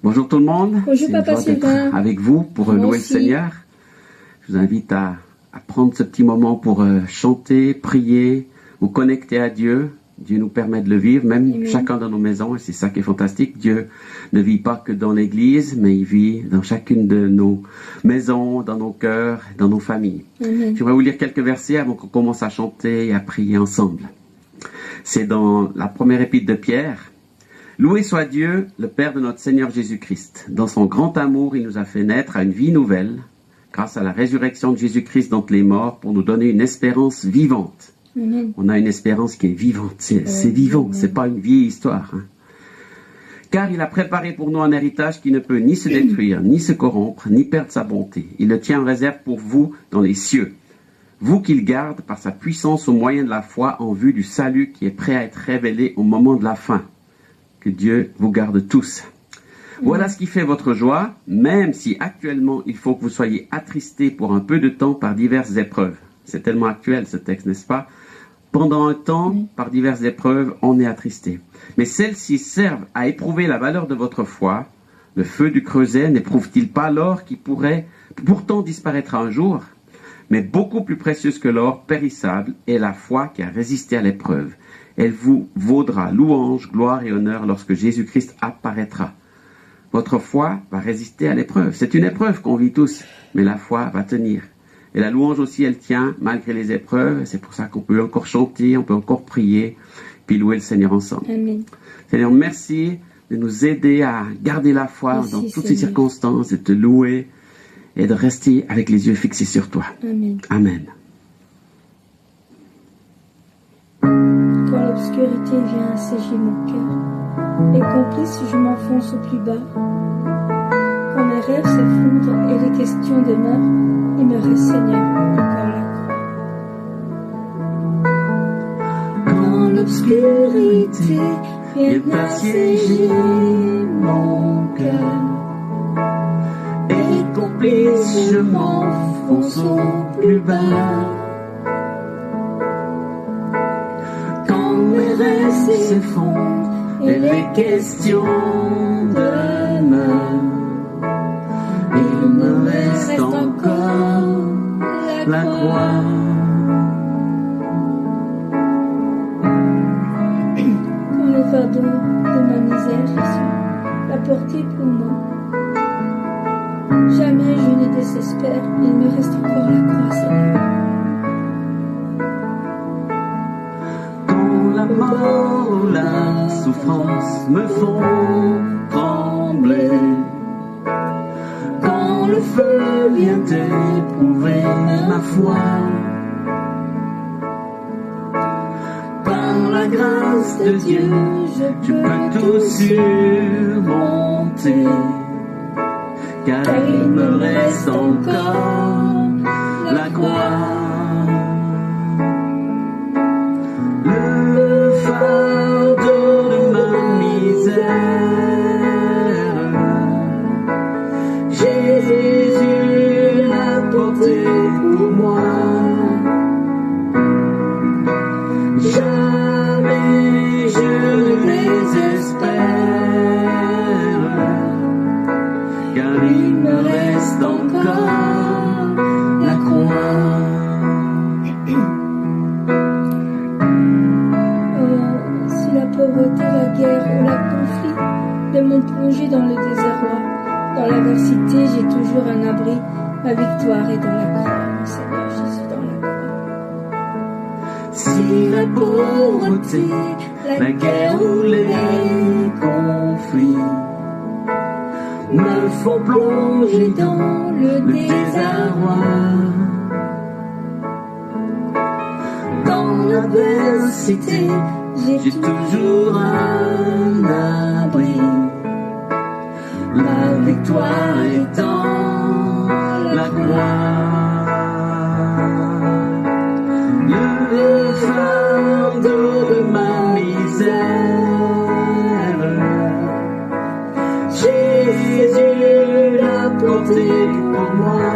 Bonjour tout le monde. Bonjour Papa Sylvain. Avec vous pour louer le Seigneur. Je vous invite à prendre ce petit moment pour chanter, prier, vous connecter à Dieu. Dieu nous permet de le vivre, même Amen. Chacun dans nos maisons, et c'est ça qui est fantastique. Dieu ne vit pas que dans l'église, mais il vit dans chacune de nos maisons, dans nos cœurs, dans nos familles. Amen. Je voudrais vous lire quelques versets avant qu'on commence à chanter et à prier ensemble. C'est dans la première épître de Pierre. Loué soit Dieu, le Père de notre Seigneur Jésus-Christ. Dans son grand amour, il nous a fait naître à une vie nouvelle, grâce à la résurrection de Jésus-Christ d'entre les morts, pour nous donner une espérance vivante. Amen. On a une espérance qui est vivante, c'est vivant, c'est pas une vieille histoire. Hein. Car il a préparé pour nous un héritage qui ne peut ni se détruire, ni se corrompre, ni perdre sa bonté. Il le tient en réserve pour vous dans les cieux. Vous qu'il garde par sa puissance au moyen de la foi en vue du salut qui est prêt à être révélé au moment de la fin. Que Dieu vous garde tous. Voilà ce qui fait votre joie, même si actuellement il faut que vous soyez attristés pour un peu de temps par diverses épreuves. C'est tellement actuel ce texte, n'est-ce pas? Pendant un temps, par diverses épreuves, on est attristé. Mais celles-ci servent à éprouver la valeur de votre foi. Le feu du creuset n'éprouve-t-il pas l'or qui pourrait pourtant disparaître un jour? Mais beaucoup plus précieuse que l'or périssable est la foi qui a résisté à l'épreuve. Elle vous vaudra louange, gloire et honneur lorsque Jésus-Christ apparaîtra. Votre foi va résister à l'épreuve. C'est une épreuve qu'on vit tous, mais la foi va tenir. Et la louange aussi, elle tient malgré les épreuves. C'est pour ça qu'on peut encore chanter, on peut encore prier, puis louer le Seigneur ensemble. Amen. Seigneur, merci de nous aider à garder la foi Merci, dans toutes Seigneur. ces circonstances, et de te louer et de rester avec les yeux fixés sur toi. Amen. Amen. Quand l'obscurité vient assécher mon cœur, et complice, je m'enfonce au plus bas. Quand mes rêves s'effondrent et les questions demeurent, il me reste, Seigneur, encore la croix. Quand l'obscurité vient assiéger mon cœur, et complice, je m'enfonce au plus bas. Quand mes rêves s'effondrent et les questions demeurent, il me reste encore la croix. Quand le fardeau de ma misère, Jésus, l'a porté pour moi, jamais je ne désespère, il me reste encore la croix, Seigneur. Quand la mort ou la souffrance me font trembler, quand le feu vient éprouver ma foi, par la grâce de Dieu, je peux tout surmonter, car il me reste encore la croix. Le fardeau de ma misère, Jésus l'a porté pour moi. Jamais je ne désespère, car il me reste encore la croix. Si la pauvreté, la guerre ou la conflit m'ont plongé dans le désarroi, dans l'adversité, j'ai toujours un abri. Ma victoire est dans la croix, mon Seigneur Jésus, dans la croix. Si la pauvreté, la guerre ou les conflits me font plonger dans le désarroi, dans l'adversité, j'ai toujours un abri. La victoire est dans la croix. Le fardeau de ma misère, Jésus l'a porté pour moi.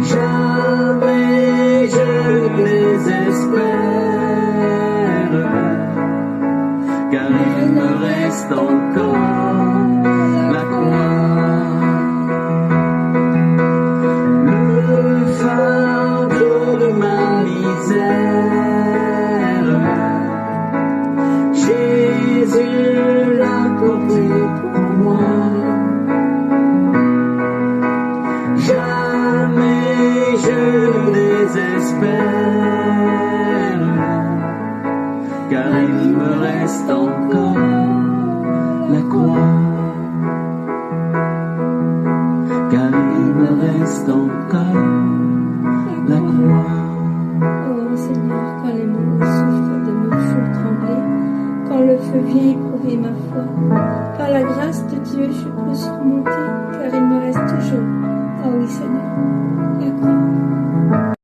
Jamais je ne désespère, car il me reste encore la croix. Le fardeau de ma misère, Jésus l'a porté pour moi. Jamais je ne désespère, car il me reste encore la croix. Car il me reste encore la croix. Oh Seigneur, quand les maux souffrent de me font trembler, quand le feu vient éprouver ma foi, par la grâce de Dieu je peux surmonter, car il me reste toujours, oh oui Seigneur, la croix.